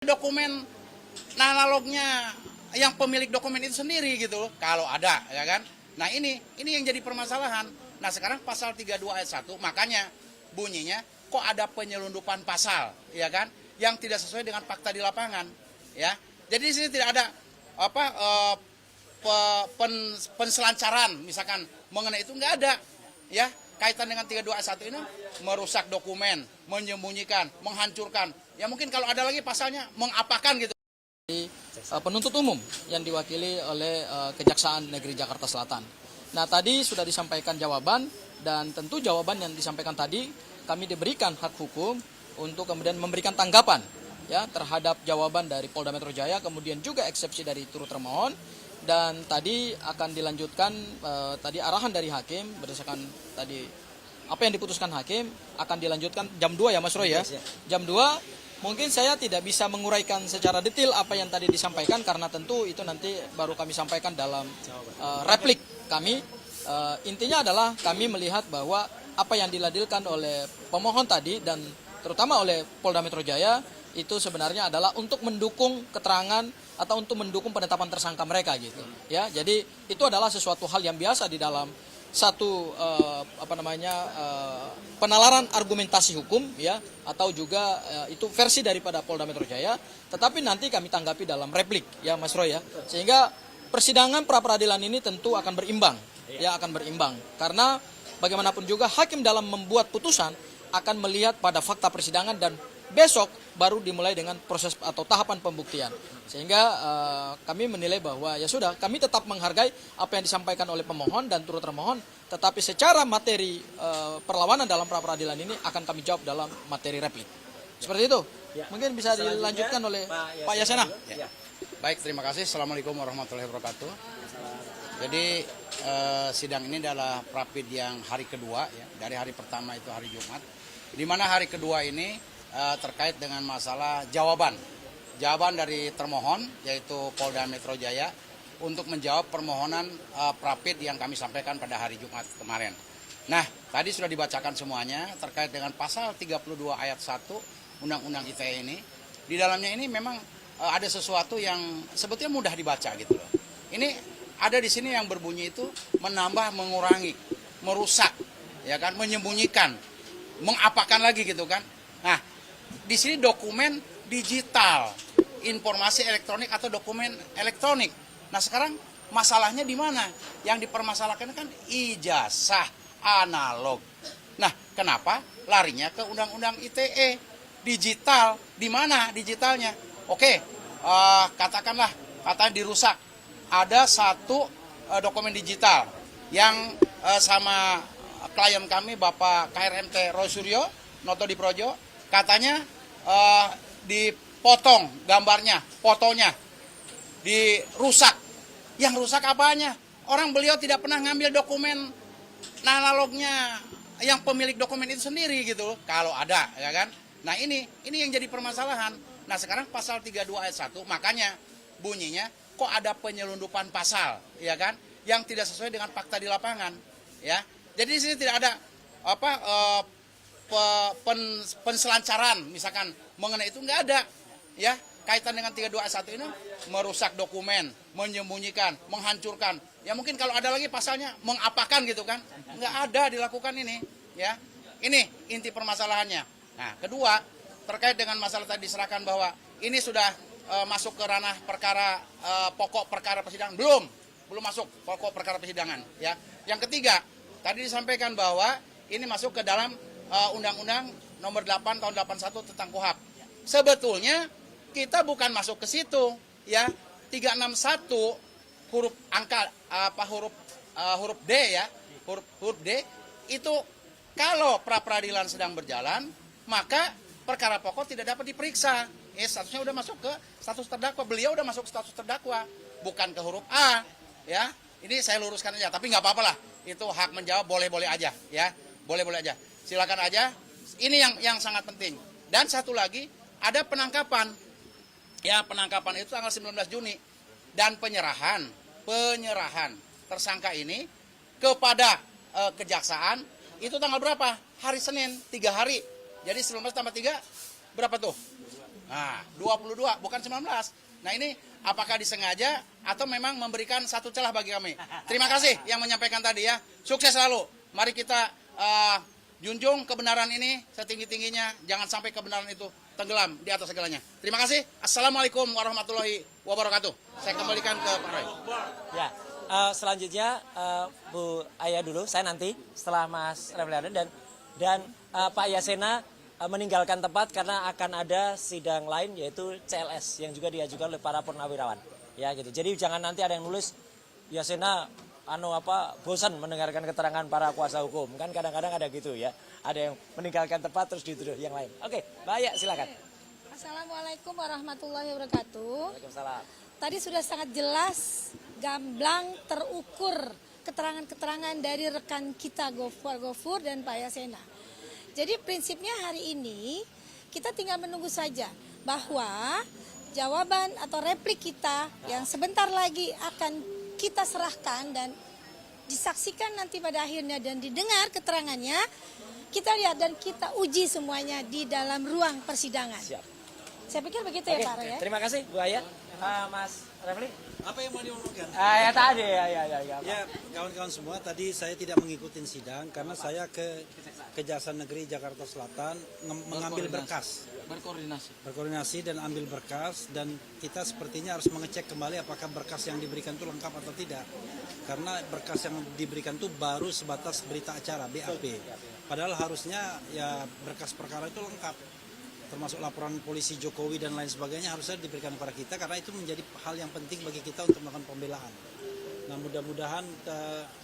Dokumen analognya yang pemilik dokumen itu sendiri gitu loh, kalau ada, ya kan. Nah ini yang jadi permasalahan. Nah sekarang pasal 32 ayat 1 makanya bunyinya kok ada penyelundupan pasal, ya kan, yang tidak sesuai dengan fakta di lapangan, ya. Jadi di sini tidak ada penselancaran misalkan mengenai itu, nggak ada, ya. Kaitan dengan 32 ayat 1 ini merusak dokumen, menyembunyikan, menghancurkan. Ya mungkin kalau ada lagi pasalnya mengapakan gitu. Penuntut umum yang diwakili oleh Kejaksaan Negeri Jakarta Selatan. Nah, tadi sudah disampaikan jawaban, dan tentu jawaban yang disampaikan tadi kami diberikan hak hukum untuk kemudian memberikan tanggapan ya terhadap jawaban dari Polda Metro Jaya, kemudian juga eksepsi dari turut termohon, dan tadi akan dilanjutkan tadi arahan dari hakim berdasarkan tadi apa yang diputuskan hakim akan dilanjutkan jam 2 ya Mas Roy ya. Jam 2. Mungkin saya tidak bisa menguraikan secara detail apa yang tadi disampaikan karena tentu itu nanti baru kami sampaikan dalam replik kami. Intinya adalah kami melihat bahwa apa yang diladilkan oleh pemohon tadi dan terutama oleh Polda Metro Jaya itu sebenarnya adalah untuk mendukung keterangan atau untuk mendukung penetapan tersangka mereka gitu. Ya, jadi itu adalah sesuatu hal yang biasa di dalam satu penalaran argumentasi hukum ya, atau juga itu versi daripada Polda Metro Jaya, tetapi nanti kami tanggapi dalam replik ya Mas Roy ya, sehingga persidangan pra peradilan ini tentu akan berimbang ya, akan berimbang karena bagaimanapun juga hakim dalam membuat putusan akan melihat pada fakta persidangan dan besok baru dimulai dengan proses atau tahapan pembuktian. Sehingga kami menilai bahwa ya sudah, kami tetap menghargai apa yang disampaikan oleh pemohon dan turut termohon, tetapi secara materi perlawanan dalam pra peradilan ini akan kami jawab dalam materi replik. Seperti itu. Ya. Mungkin bisa dilanjutkan oleh Pak Yasena. Ya. Baik, terima kasih. Assalamualaikum warahmatullahi wabarakatuh. Jadi sidang ini adalah prapid yang hari kedua ya, dari hari pertama itu hari Jumat, di mana hari kedua ini terkait dengan masalah jawaban dari termohon yaitu Polda Metro Jaya untuk menjawab permohonan prapid yang kami sampaikan pada hari Jumat kemarin. Nah, tadi sudah dibacakan semuanya terkait dengan pasal 32 ayat 1 Undang-Undang ITE ini. Di dalamnya ini memang ada sesuatu yang sebetulnya mudah dibaca gitu loh. Ini ada di sini yang berbunyi itu menambah, mengurangi, merusak, ya kan, menyembunyikan, mengapakan lagi gitu kan. Nah, di sini dokumen digital, informasi elektronik atau dokumen elektronik. Nah, sekarang masalahnya di mana? Yang dipermasalahkan kan ijazah analog. Nah, kenapa larinya ke Undang-Undang ITE digital? Di mana digitalnya? Oke, katakanlah dirusak. Ada satu dokumen digital yang sama klien kami Bapak KRMT Roy Suryo Noto di Projo, katanya dipotong gambarnya, fotonya, dirusak. Yang rusak apanya? Orang beliau tidak pernah ngambil dokumen analognya yang pemilik dokumen itu sendiri gitu loh, kalau ada, ya kan. Nah ini yang jadi permasalahan. Nah sekarang pasal 32 ayat 1 makanya bunyinya kok ada penyelundupan pasal, ya kan, yang tidak sesuai dengan fakta di lapangan, ya. Jadi di sini tidak ada penselancaran misalkan mengenai itu, nggak ada, ya. Kaitan dengan 32 ayat 1 ini merusak dokumen, menyembunyikan, menghancurkan. Ya mungkin kalau ada lagi pasalnya mengapakan gitu kan, nggak ada dilakukan ini, ya. Ini inti permasalahannya. Nah kedua, terkait dengan masalah tadi diserahkan bahwa ini sudah masuk ke ranah perkara pokok perkara persidangan, belum masuk pokok perkara persidangan, ya. Yang ketiga, tadi disampaikan bahwa ini masuk ke dalam Undang-Undang Nomor 8 Tahun 81 tentang KUHP. Sebetulnya kita bukan masuk ke situ, ya. 361 huruf angka huruf D ya, huruf D itu kalau pra peradilan sedang berjalan, maka perkara pokok tidak dapat diperiksa. Statusnya udah masuk ke status terdakwa, beliau udah masuk status terdakwa, bukan ke huruf A, ya. Ini saya luruskan aja, tapi nggak apa-apa lah, itu hak menjawab, boleh-boleh aja, ya, boleh-boleh aja, silakan aja. Ini yang sangat penting. Dan satu lagi, ada penangkapan, ya, penangkapan itu tanggal 19 Juni dan penyerahan tersangka ini kepada kejaksaan itu tanggal berapa? Hari Senin, 3 hari. Jadi 19 tambah 3 berapa tuh? Nah, 22 bukan 19. Nah, ini apakah disengaja atau memang memberikan satu celah bagi kami? Terima kasih yang menyampaikan tadi ya. Sukses selalu. Mari kita junjung kebenaran ini setinggi-tingginya. Jangan sampai kebenaran itu tenggelam di atas segalanya. Terima kasih. Assalamualaikum warahmatullahi wabarakatuh. Saya kembalikan ke Pak Roy. Ya, selanjutnya Bu Aya dulu, saya nanti setelah Mas Refli dan Pak Yasena meninggalkan tempat karena akan ada sidang lain yaitu CLS yang juga diajukan oleh para purnawirawan. Ya gitu. Jadi jangan nanti ada yang nulis Yasena bosan mendengarkan keterangan para kuasa hukum. Kan kadang-kadang ada gitu ya. Ada yang meninggalkan tempat terus dituduh yang lain. Oke, Mbak Aya silakan. Assalamualaikum warahmatullahi wabarakatuh. Waalaikumsalam. Tadi sudah sangat jelas, gamblang, terukur keterangan-keterangan dari rekan kita Gofur dan Pak Yasena. Jadi prinsipnya hari ini kita tinggal menunggu saja bahwa jawaban atau replik kita yang sebentar lagi akan kita serahkan dan disaksikan nanti pada akhirnya dan didengar keterangannya, kita lihat dan kita uji semuanya di dalam ruang persidangan. Siap. Saya pikir begitu Oke, ya Pak Roy ya. terima kasih Bu Aya. Mas Refli? Apa yang mau diomongkan? Ya tadi ya. Ya, kawan-kawan semua, tadi saya tidak mengikuti sidang karena saya ke Kejaksaan Negeri Jakarta Selatan mengambil berkas. Berkoordinasi dan ambil berkas, dan kita sepertinya harus mengecek kembali apakah berkas yang diberikan itu lengkap atau tidak. Karena berkas yang diberikan itu baru sebatas berita acara, BAP. Padahal harusnya ya berkas perkara itu lengkap. Termasuk laporan polisi Jokowi dan lain sebagainya harusnya diberikan kepada kita karena itu menjadi hal yang penting bagi kita untuk melakukan pembelaan. Nah, mudah-mudahan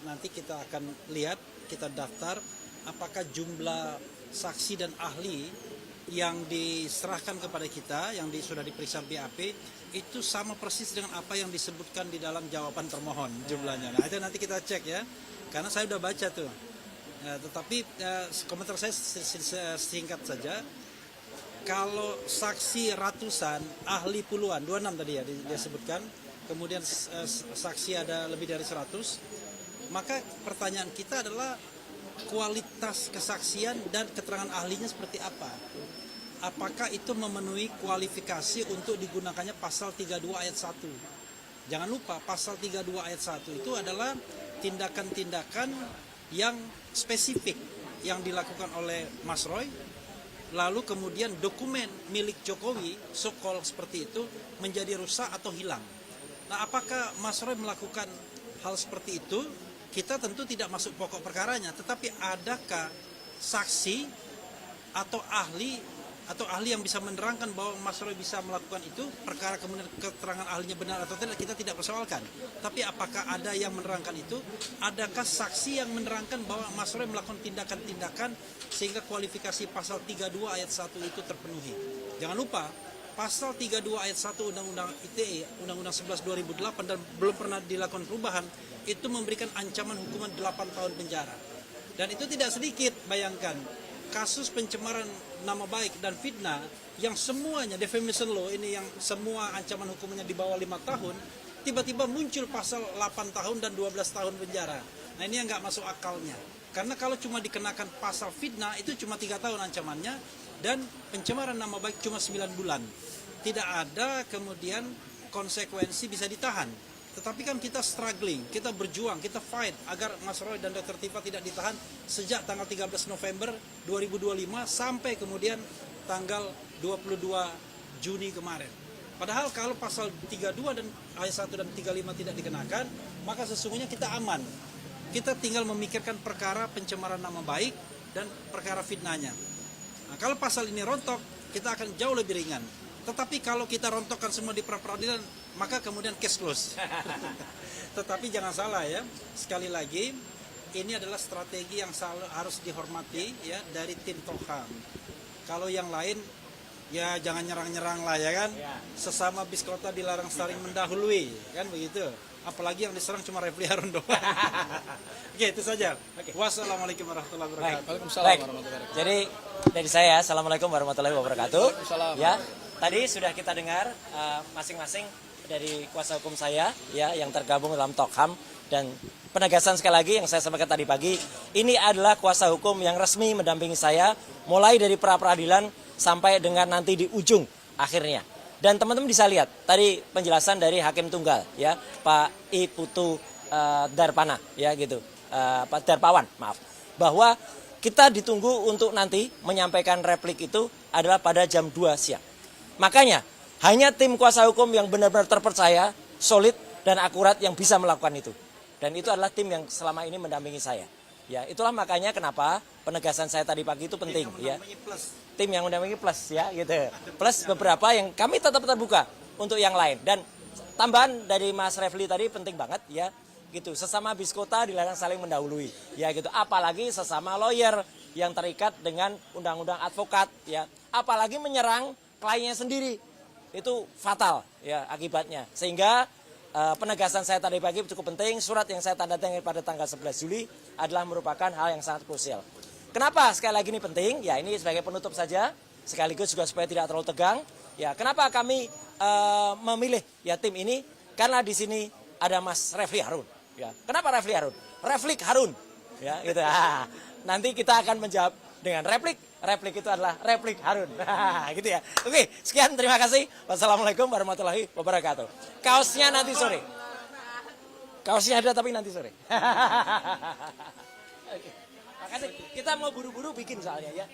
nanti kita akan lihat, kita daftar apakah jumlah saksi dan ahli yang diserahkan kepada kita, yang sudah diperiksa BAP, itu sama persis dengan apa yang disebutkan di dalam jawaban termohon jumlahnya. Nah, itu nanti kita cek ya, karena saya sudah baca tuh. Tetapi komentar saya singkat saja. Kalau saksi ratusan, ahli puluhan, 26 tadi ya dia sebutkan, kemudian saksi ada lebih dari 100, maka pertanyaan kita adalah kualitas kesaksian dan keterangan ahlinya seperti apa? Apakah itu memenuhi kualifikasi untuk digunakannya pasal 32 ayat 1? Jangan lupa pasal 32 ayat 1 itu adalah tindakan-tindakan yang spesifik yang dilakukan oleh Mas Roy. Lalu kemudian dokumen milik Jokowi, so-called seperti itu, menjadi rusak atau hilang. Nah, apakah Mas Roy melakukan hal seperti itu? Kita tentu tidak masuk pokok perkaranya, tetapi adakah saksi atau ahli yang bisa menerangkan bahwa Mas Roy bisa melakukan itu, perkara kemudian keterangan ahlinya benar atau tidak, kita tidak persoalkan. Tapi apakah ada yang menerangkan itu? Adakah saksi yang menerangkan bahwa Mas Roy melakukan tindakan-tindakan sehingga kualifikasi pasal 32 ayat 1 itu terpenuhi? Jangan lupa, pasal 32 ayat 1 Undang-Undang ITE, Undang-Undang 11 2008 dan belum pernah dilakukan perubahan, itu memberikan ancaman hukuman 8 tahun penjara. Dan itu tidak sedikit, bayangkan. Kasus pencemaran nama baik dan fitnah yang semuanya defamation law ini yang semua ancaman hukumannya di bawah 5 tahun, tiba-tiba muncul pasal 8 tahun dan 12 tahun penjara. Nah, ini yang nggak masuk akalnya. Karena kalau cuma dikenakan pasal fitnah itu cuma 3 tahun ancamannya, dan pencemaran nama baik cuma 9 bulan. Tidak ada kemudian konsekuensi bisa ditahan. Tetapi kan kita struggling, kita berjuang, kita fight agar Mas Roy dan Dr. Tifa tidak ditahan sejak tanggal 13 November 2025 sampai kemudian tanggal 22 Juni kemarin. Padahal kalau pasal 32 dan ayat 1 dan 35 tidak dikenakan, maka sesungguhnya kita aman. Kita tinggal memikirkan perkara pencemaran nama baik dan perkara fitnahnya. Nah, kalau pasal ini rontok, kita akan jauh lebih ringan. Tetapi kalau kita rontokkan semua di pra-peradilan, maka kemudian case close. Tetapi jangan salah ya, sekali lagi, ini adalah strategi yang selalu harus dihormati ya dari tim Toham. Kalau yang lain, ya jangan nyerang-nyerang lah ya kan. Sesama biskota dilarang saling mendahului, kan begitu. Apalagi yang diserang cuma Refli Harun doang. Oke, itu saja. Wassalamualaikum warahmatullahi wabarakatuh. Waalaikumsalam warahmatullahi wabarakatuh. Jadi dari saya, assalamualaikum warahmatullahi wabarakatuh. Waalaikumsalam. Ya, tadi sudah kita dengar masing-masing dari kuasa hukum saya ya yang tergabung dalam Tokham, dan penegasan sekali lagi yang saya sampaikan tadi pagi, ini adalah kuasa hukum yang resmi mendampingi saya mulai dari pra peradilan sampai dengan nanti di ujung akhirnya. Dan teman-teman bisa lihat tadi penjelasan dari Hakim Tunggal ya, Pak I Putu Darpana ya gitu, Pak Darpawan maaf, bahwa kita ditunggu untuk nanti menyampaikan replik itu adalah pada jam 2 siang. Makanya hanya tim kuasa hukum yang benar-benar terpercaya, solid dan akurat yang bisa melakukan itu. Dan itu adalah tim yang selama ini mendampingi saya. Ya, itulah makanya kenapa penegasan saya tadi pagi itu penting ya. Tim yang mendampingi plus ya gitu. Plus beberapa yang kami tetap terbuka untuk yang lain. Dan tambahan dari Mas Refli tadi penting banget ya. Gitu. Sesama biskota dilarang saling mendahului. Ya gitu. Apalagi sesama lawyer yang terikat dengan undang-undang advokat ya. Apalagi menyerang kliennya sendiri. Itu fatal ya akibatnya. Sehingga penegasan saya tadi pagi cukup penting. Surat yang saya tanda tangan pada tanggal 11 Juli adalah merupakan hal yang sangat krusial. Kenapa sekali lagi ini penting? Ya ini sebagai penutup saja. Sekaligus juga supaya tidak terlalu tegang. Ya kenapa kami memilih ya tim ini? Karena di sini ada Mas Refli Harun. Ya kenapa Refli Harun? Reflik Harun. Ya gitu. Nanti kita akan menjawab dengan replik. Replik itu adalah replik Harun. Gitu ya. Oke, sekian terima kasih. Wassalamualaikum warahmatullahi wabarakatuh. Kaosnya nanti sore. Kaosnya ada tapi nanti sore. Oke. Makasih. Kita mau buru-buru bikin soalnya ya.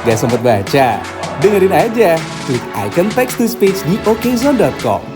Gak sempet baca? Dengerin aja, klik icon text to speech di okezone.com.